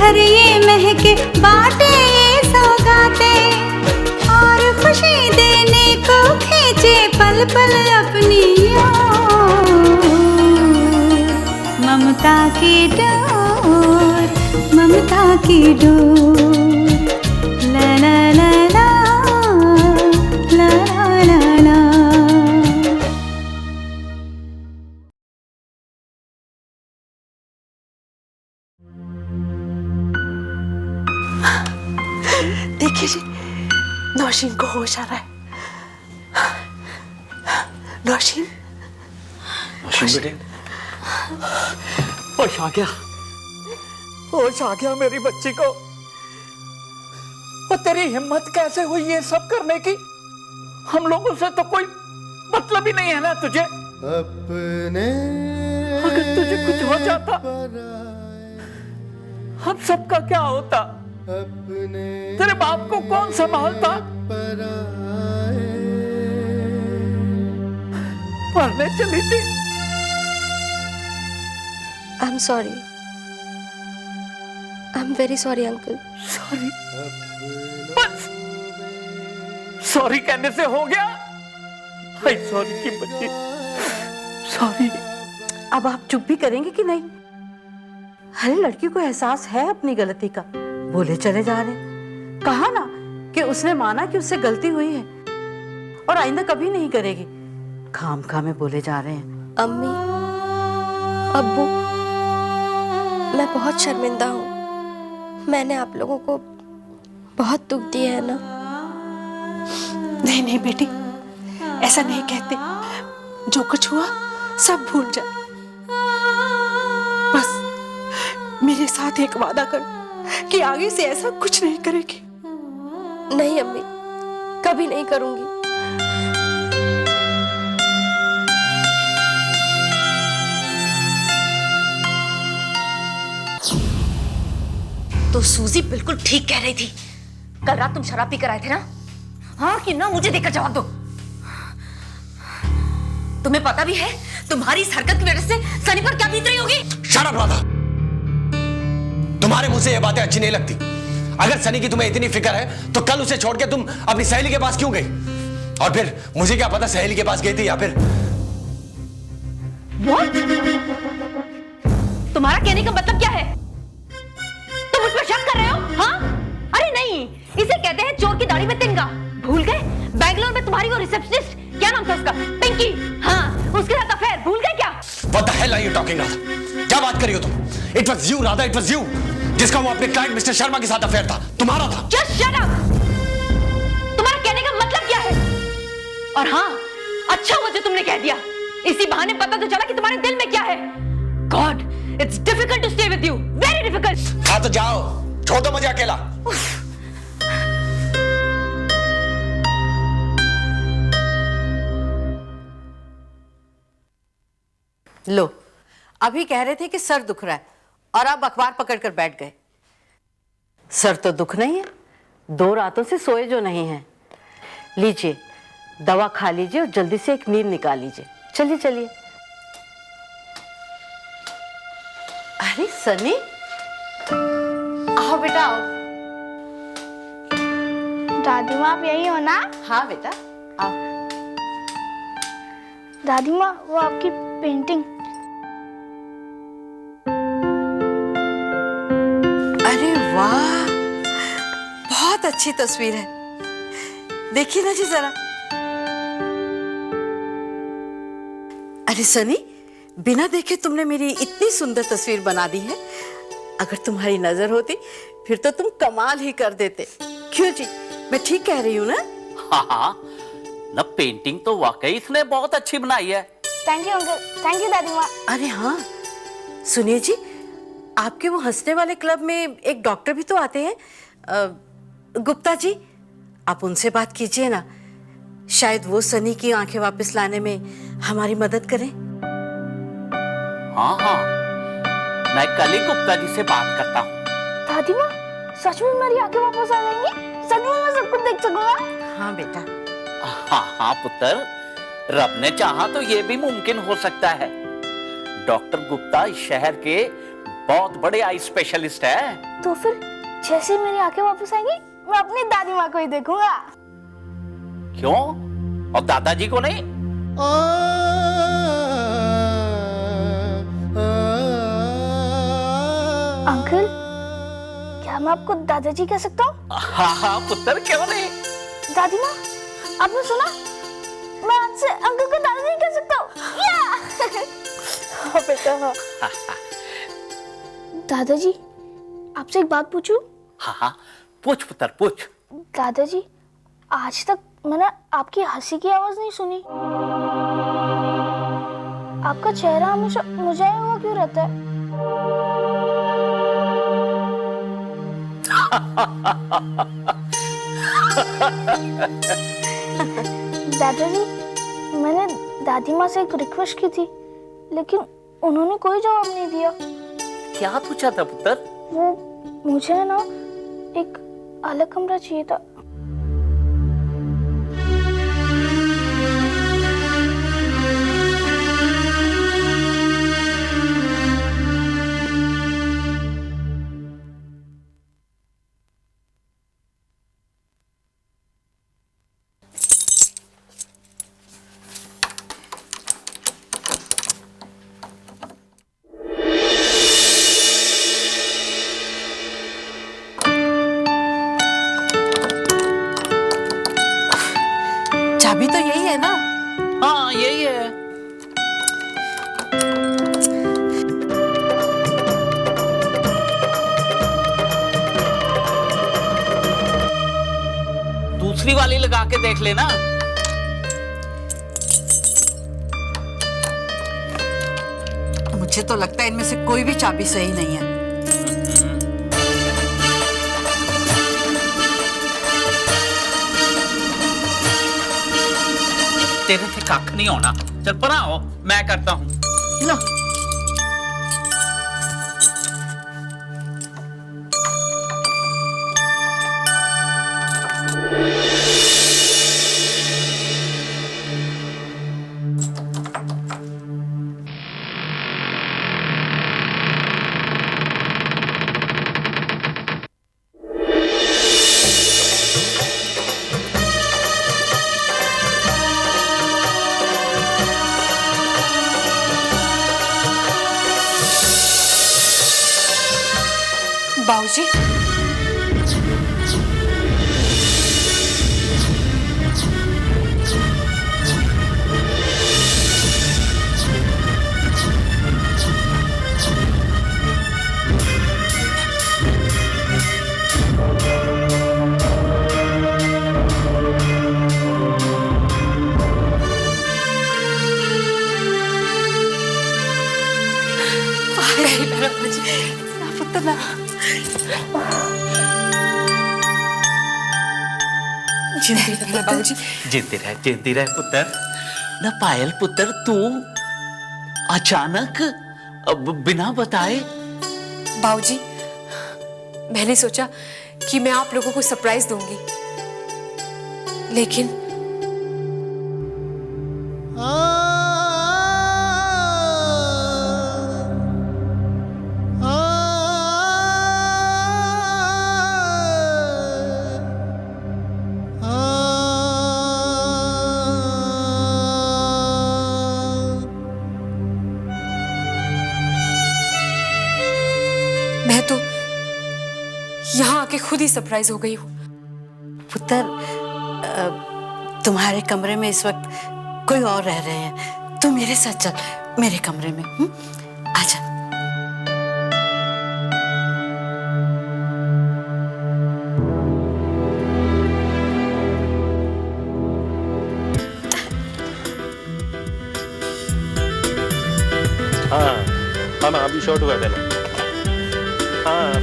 घर ये महके बाटे ये सौगाते, और खुशी देने को खींचे पल पल अपनी ओर। ममता की डोर, ममता की डोर, ला ला ला ला ला ला ला। देखिए जी, नौशीन को होश आ रहा है। नौशीन, नौशीन बेटे, होश आ गया, होश आ गया मेरी बच्ची को। और तेरी हिम्मत कैसे हुई ये सब करने की? हम लोगों से तो कोई मतलब ही नहीं है ना तुझे। अगर तुझे कुछ हो जाता, हम सबका क्या होता? तेरे बाप को कौन संभालता? पढ़ने चली थी। I'm sorry. I'm very sorry, uncle. Sorry, बस सॉरी कहने से हो गया? हाय सॉरी की बच्ची, सॉरी। अब आप चुप भी करेंगे कि नहीं? हर लड़की को एहसास है अपनी गलती का, बोले चले जा रहे। कहा ना कि उसने माना कि उससे गलती हुई है और आइंदा कभी नहीं करेगी। खामखा में बोले जा रहे हैं। अम्मी, अब्बू, मैं बहुत शर्मिंदा हूँ। मैंने आप लोगों को बहुत दुख दिया है ना। नहीं नहीं बेटी, ऐसा नहीं कहते। जो कुछ हुआ सब भूल जा। बस मेरे साथ एक वादा कर कि आगे से ऐसा कुछ नहीं करेगी। नहीं अम्मी, कभी नहीं करूंगी। तो सूजी बिल्कुल ठीक कह रही थी। कल रात तुम शराब पी कर आए थे ना? हाँ कि ना, मुझे देकर जवाब दो। तुम्हें पता भी है तुम्हारी इस हरकत की वजह से सनी पर क्या बीत रही होगी? शट अप राधा, तुम्हारे मुंह से ये बातें अच्छी नहीं लगती। अगर सनी की तुम्हें इतनी फिक्र है तो कल उसे छोड़ के तुम अपनी सहेली के पास क्यों गई? और फिर मुझे क्या पता सहेली के पास गई थी या फिर। What? तुम्हारा कहने का मतलब क्या है? तुम मुझ पर शक कर रहे हो? हाँ? अरे नहीं, इसे कहते हैं चोर की दाढ़ी में तिनका। भूल गए? बैंगलोर में तुम्हारी वो रिसेप्शनिस्ट, क्या नाम था उसका? पिंकी। हाँ, उसके साथ अफेयर भूल गए क्या? What the hell are you talking, Radha? क्या बात कर रही हो तुम? It was you, Radha, it was you, जिसका वो अपने क्लाइंट मिस्टर शर्मा के साथ अफेयर था, तुम्हारा था। Just shut up! तुम्हारा कहने का मतलब क्या है? और हाँ, अच्छा हुआ जो तुमने कह दिया। इसी बहाने पता तो चला कि तुम्हारे दिल में क्या है। God, it's difficult to stay with you, very difficult. हाँ तो जाओ, छोड़ दो मुझे अकेला। लो, अभी कह रहे थे कि सर दुख रहा है और आप अखबार पकड़कर बैठ गए। सर तो दुख नहीं है, 2 रातों से सोए जो नहीं हैं। लीजिए, दवा खा लीजिए और जल्दी से एक नींद निकाल लीजिए। चलिए चलिए। अरे सनी, आओ बेटा आओ। दादी माँ आप यही हो ना? हाँ बेटा आओ। दादी माँ, वो आपकी पेंटिंग। अरे वाह, बहुत अच्छी तस्वीर है। देखिए ना जी जरा। अरे सनी, बिना देखे तुमने मेरी इतनी सुंदर तस्वीर बना दी है। अगर तुम्हारी नजर होती फिर तो तुम कमाल ही कर देते। क्यों जी, मैं ठीक कह रही हूँ ना? हाँ, न पेंटिंग तो वाकई इसने बहुत अच्छी बनाई है। Thank you uncle, thank you दादी माँ। अरे हाँ, सुनिए जी, आपके वो हंसने वाले क्लब में एक डॉक्टर भी तो आते हैं, गुप्ता जी। आप उनसे बात कीजिए ना, शायद वो सनी की आंखें वापस लाने में हमारी मदद करें। हाँ हाँ, मैं कल ही गुप्ता जी से बात करता हूँ। दादी माँ, सच में मेरी आंखें वापस आ जाएंगी? सच में मैं सब कुछ देख सकूंगा? हाँ बेटा। हाँ हाँ पुत्र, रब ने चाहा तो ये भी मुमकिन हो सकता है। डॉक्टर गुप्ता इस शहर के बहुत बड़े आई स्पेशलिस्ट है। तो फिर जैसे ही मेरी आंखें वापस आएंगी मैं अपनी दादी माँ को ही देखूंगा। क्यों? और दादाजी को नहीं? अंकल, क्या मैं आपको दादाजी कह सकता हूँ? हाँ हाँ पुत्र, क्यों नहीं? दादी माँ, आपने सुना? मैं आज से अंकल को दादाजी कह सकता हूँ। हाँ बेटा, हाँ। दादाजी, आपसे एक बात पूछूं? हाँ हाँ, पूछ पुत्र पूछ। दादाजी, आज तक मैंने आपकी हंसी की आवाज नहीं सुनी। आपका चेहरा हमेशा मुरझाया हुआ क्यों रहता है? दादाजी, मैंने दादी माँ से एक रिक्वेस्ट की थी, लेकिन उन्होंने कोई जवाब नहीं दिया। क्या पूछा था पुत्र? वो मुझे ना एक अलग कमरा चाहिए था। चाबी तो यही है ना? हाँ यही है। दूसरी वाली लगा के देख लेना। मुझे तो लगता है इनमें से कोई भी चाबी सही नहीं है। तेरे से कख नहीं होना। चल परा हो, मैं करता हूँ। लो, बाबूजी, पुत्र ना। जिंदी रहे बाबूजी। जिंदी रहे पुत्र। न पायल पुत्र, तू अचानक बिना बताए? बाबूजी, मैंने सोचा कि मैं आप लोगों को सरप्राइज दूंगी, लेकिन मैं तो यहाँ आके खुद ही सरप्राइज हो गई हूँ। पुत्र, तुम्हारे कमरे में इस वक्त कोई और रह रहे हैं। तू मेरे साथ चल, मेरे कमरे में। आजा। हाँ हाँ, अभी शॉर्ट हुआ देना। हाँ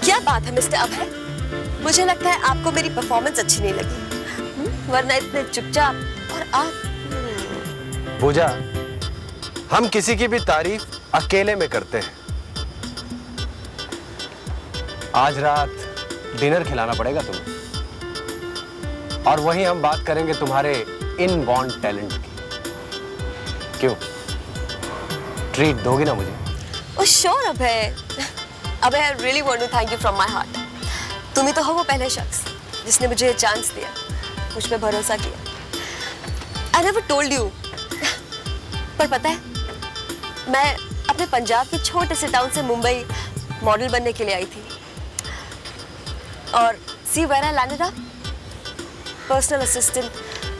क्या बात है मिस्टर अभय, मुझे लगता है आपको मेरी परफॉर्मेंस अच्छी नहीं लगी, वरना इतने चुपचाप। और आप पूजा, हम किसी की भी तारीफ अकेले में करते हैं। आज रात डिनर खिलाना पड़ेगा तुम्हें, और वहीं हम बात करेंगे तुम्हारे इनबॉर्न टैलेंट की। क्यों? ट्रीट दोगे ना मुझे? Oh sure Abhay. Abhay I really want to thank you from my heart। तुम ही तो हो वो पहले शख्स जिसने मुझे ये चांस दिया, मुझ पे भरोसा किया। I never told you। पर पता है, मैं अपने पंजाब के छोटे से टाउन से मुंबई मॉडल बनने के लिए आई थी। और see where I landed up? Personal assistant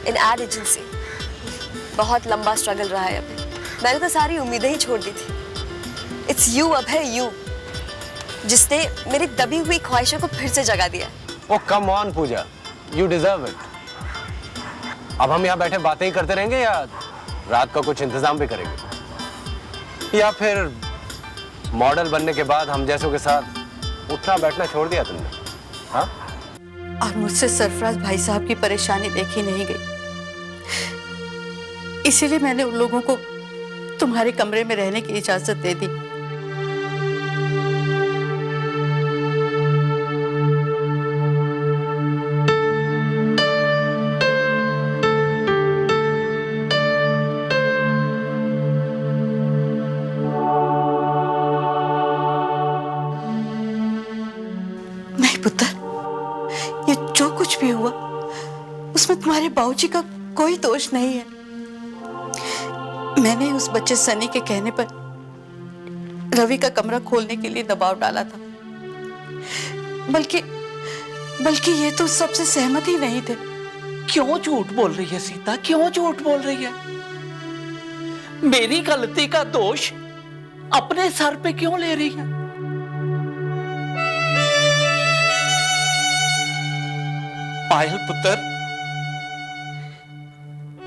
in ad agency। बहुत लंबा स्ट्रगल रहा है अभी। मैंने तो सारी उम्मीदें ही छोड़ दी थी। It's you अभय, you, जिसने मेरी दबी हुई ख्वाहिशों को फिर से जगा दिया। Oh come on Pooja, you deserve it. अब हम यहाँ बैठे बातें ही करते रहेंगे या रात का कुछ इंतजाम भी करेंगे, या फिर मॉडल बनने के बाद हम जैसों के साथ उठना बैठना छोड़ दिया तुमने? हाँ? और मुझसे सरफराज भाई साहब की परेशानी देखी नहीं गई, इसीलिए मैंने उन लोगों को तुम्हारे कमरे में रहने की इजाजत दे दी। नहीं पुत्र, ये जो कुछ भी हुआ उसमें तुम्हारे बाबूजी का कोई दोष नहीं है। मैंने उस बच्चे सनी के कहने पर रवि का कमरा खोलने के लिए दबाव डाला था, बल्कि ये तो सबसे सहमत ही नहीं थे। क्यों झूठ बोल रही है सीता, क्यों झूठ बोल रही है? मेरी गलती का दोष अपने सर पे क्यों ले रही है? पायल पुत्र,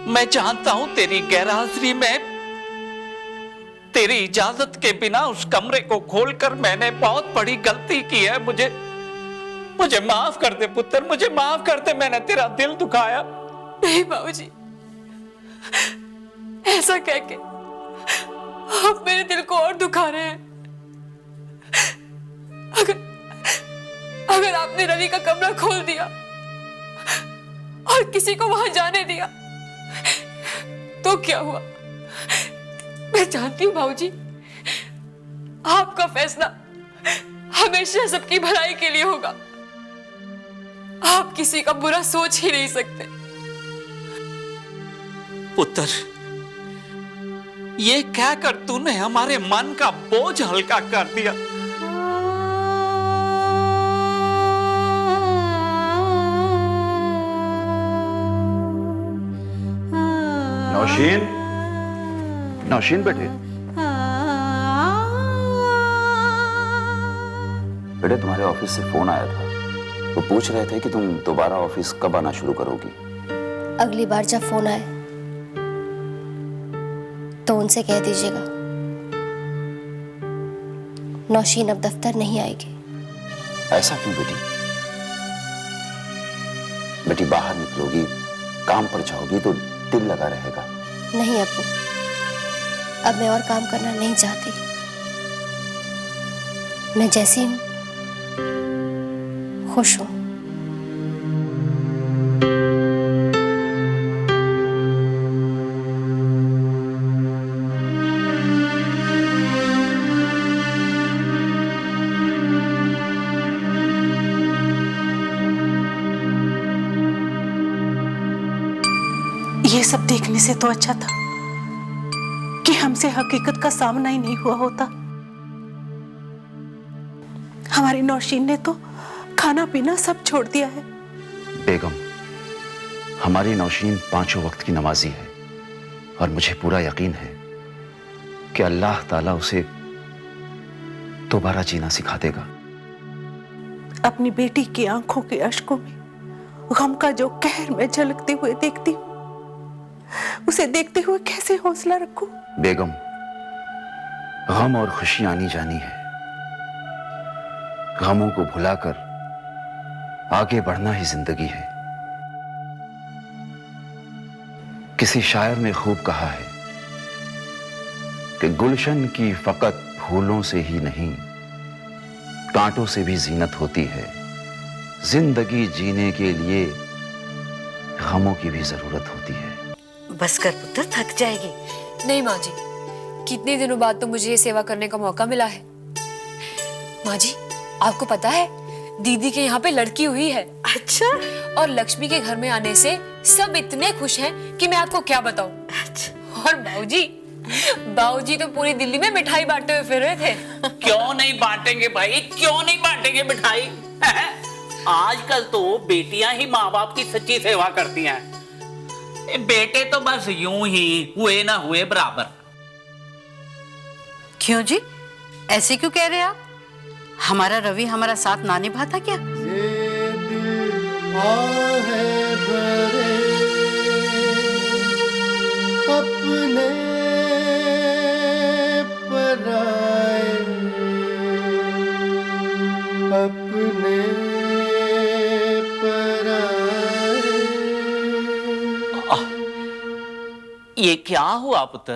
मैं जानता हूं तेरी गैरहाजिरी में तेरी इजाजत के बिना उस कमरे को खोलकर मैंने बहुत बड़ी गलती की है। मुझे माफ कर दे पुत्र, मुझे माफ कर दे, मैंने तेरा दिल दुखाया। नहीं बाबूजी, ऐसा कह के आप मेरे दिल को और दुखा रहे हैं। अगर आपने रवि का कमरा खोल दिया और किसी को वहां जाने दिया तो क्या हुआ? मैं जानती हूं बाबूजी, आपका फैसला हमेशा सबकी भलाई के लिए होगा। आप किसी का बुरा सोच ही नहीं सकते। पुत्र, ये कहकर तूने हमारे मन का बोझ हल्का कर दिया। नौशीन, नौशीन बेटे, बेटे तुम्हारे ऑफिस से फोन आया था। वो पूछ रहे थे कि तुम दोबारा ऑफिस कब आना शुरू करोगी। अगली बार जब फोन आए तो उनसे कह दीजिएगा नौशीन अब दफ्तर नहीं आएगी। ऐसा क्यों बेटी? बेटी बाहर निकलोगी, काम पर जाओगी तो दिल लगा रहेगा। नहीं अब्बू, अब मैं और काम करना नहीं चाहती। मैं जैसी हूं खुश हूं। ये सब देखने से तो अच्छा था कि हमसे हकीकत का सामना ही नहीं हुआ होता। हमारी नौशीन ने तो खाना पीना सब छोड़ दिया है। बेगम, हमारी नौशीन 5 वक्त की नमाजी है और मुझे पूरा यकीन है कि अल्लाह ताला उसे दोबारा जीना सिखा देगा। अपनी बेटी की आंखों के अश्कों में गम का जो कहर मैं झलकते हुए देखती हूँ, उसे देखते हुए कैसे हौसला रखूं? बेगम, गम और खुशी आनी जानी है। गमों को भुलाकर आगे बढ़ना ही जिंदगी है। किसी शायर ने खूब कहा है कि गुलशन की फकत फूलों से ही नहीं, कांटों से भी जीनत होती है। जिंदगी जीने के लिए गमों की भी जरूरत होती है। बस कर पुत्र, थक जाएगी। नहीं माँ जी, कितने दिनों बाद तो मुझे ये सेवा करने का मौका मिला है। माँ जी, आपको पता है दीदी के यहाँ पे लड़की हुई है। अच्छा। और लक्ष्मी के घर में आने से सब इतने खुश हैं कि मैं आपको क्या बताऊं। अच्छा। और बाबूजी तो पूरी दिल्ली में मिठाई बांटते हुए फिर रहे थे। क्यों नहीं बांटेंगे भाई, क्यों नहीं बांटेंगे मिठाई। आजकल तो बेटियां ही माँ बाप की सच्ची सेवा करती हैं। बेटे तो बस यूं ही हुए ना हुए बराबर। क्यों जी, ऐसे क्यों कह रहे आप? हमारा रवि हमारा साथ ना निभाता क्या? अपने पराए, अपने पराए। ये क्या हुआ पुत्र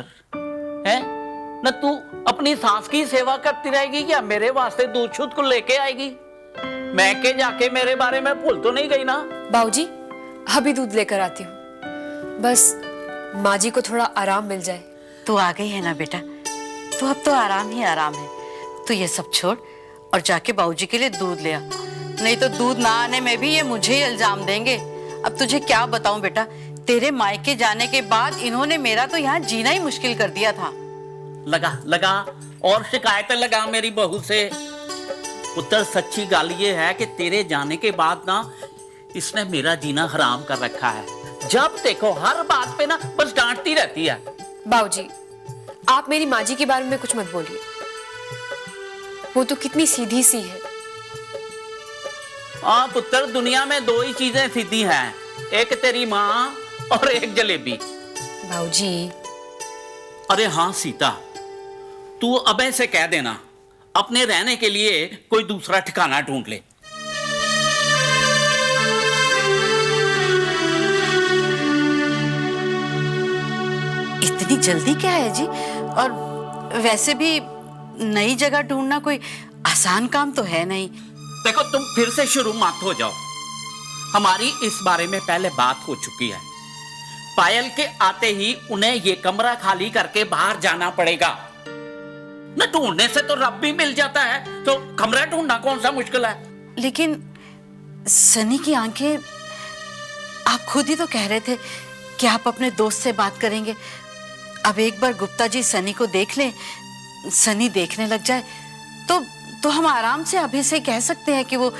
है न? तू अपनी सास की सेवा करती रहेगी या मेरे वास्ते दूध शुद्ध को लेके आएगी? मैं के जाके मेरे बारे में भूल तो नहीं गई ना? बाबूजी, अभी दूध लेकर आती हूँ, बस माँ जी को थोड़ा आराम मिल जाए। तू आ गई है ना बेटा, तो अब तो आराम ही आराम है। तू ये सब छोड़ और जाके बाबूजी के लिए दूध ले आ, नहीं तो दूध ना आने में भी ये मुझे ही इल्जाम देंगे। अब तुझे क्या बताऊं बेटा, तेरे मायके जाने के बाद इन्होंने मेरा तो यहाँ जीना ही मुश्किल कर दिया था। लगा और शिकायतें लगा मेरी बहू से। पुत्र, सच्ची गल ये है कि तेरे जाने के बाद ना इसने मेरा जीना हराम कर रखा है। जब देखो हर बात पे ना बस डांटती रहती है। बाबूजी, आप मेरी माँ जी के बारे में कुछ मत बोलिए, वो तो कितनी सीधी सी है। हाँ पुत्र, दुनिया में दो ही चीजें सीधी हैं, एक तेरी माँ और एक जलेबी। बाबूजी। अरे हाँ सीता, तू अबे से कह देना अपने रहने के लिए कोई दूसरा ठिकाना ढूंढ ले। इतनी जल्दी क्या है जी? और वैसे भी नई जगह ढूंढना कोई आसान काम तो है नहीं। देखो, तुम फिर से शुरू मत हो जाओ। हमारी इस बारे में पहले बात हो चुकी है। पायल के आते ही उन्हें ये कमरा खाली करके बाहर जाना पड़ेगा। न ढूंढने से तो रब भी मिल जाता है, तो कमरा ढूंढना कौन सा मुश्किल है? लेकिन सनी की आंखें, आप खुद ही तो कह रहे थे कि आप अपने दोस्त से बात करेंगे। अब एक बार गुप्ता जी सनी को देख लें, सनी देखने लग जाए तो हम आराम से अभी से कह सकते हैं कि वो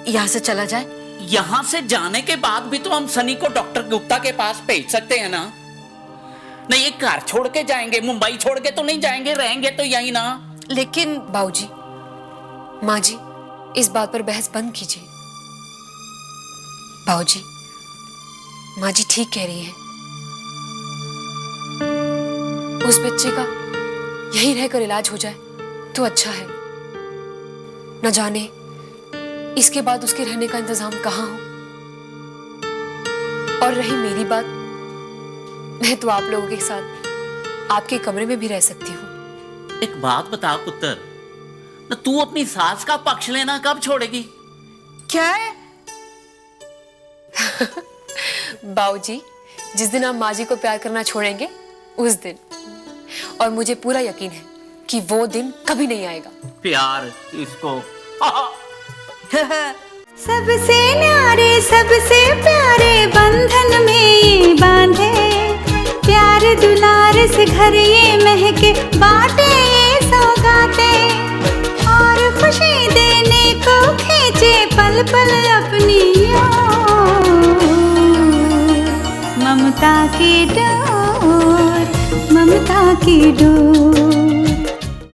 यहाँ से चला जाए। यहाँ से जाने के बाद भी तो हम सनी को डॉक्टर गुप्ता के पास भेज सकते हैं ना? नहीं, ये घर छोड़ के जाएंगे, मुंबई छोड़ के तो नहीं जाएंगे, रहेंगे तो यही ना। लेकिन बाबूजी, माँ जी, इस बात पर बहस बंद कीजिए। बाबूजी, माँ जी ठीक कह रही है, उस बच्चे का यही रहकर इलाज हो जाए तो अच्छा है। न जाने इसके बाद उसके रहने का इंतजाम कहाँ हो। और रही मेरी बात, मैं तो आप लोगों के साथ आपके कमरे में भी रह सकती हूँ। एक बात बता पुत्र, न तू अपनी सास का पक्ष लेना कब छोड़ेगी? क्या है? बाबूजी, जिस दिन आप माँ जी को प्यार करना छोड़ेंगे उस दिन, और मुझे पूरा यकीन है कि वो दिन कभी नहीं आएगा। प्यार इसको सबसे न्यारे सबसे प्यारे बंधन में ये बांधे, प्यार दुलार से घर ये महके, बाटे ये सौगाते, और खुशी देने को खींचे पल पल अपनी ओर। ममता की डोर, ममता की डोर।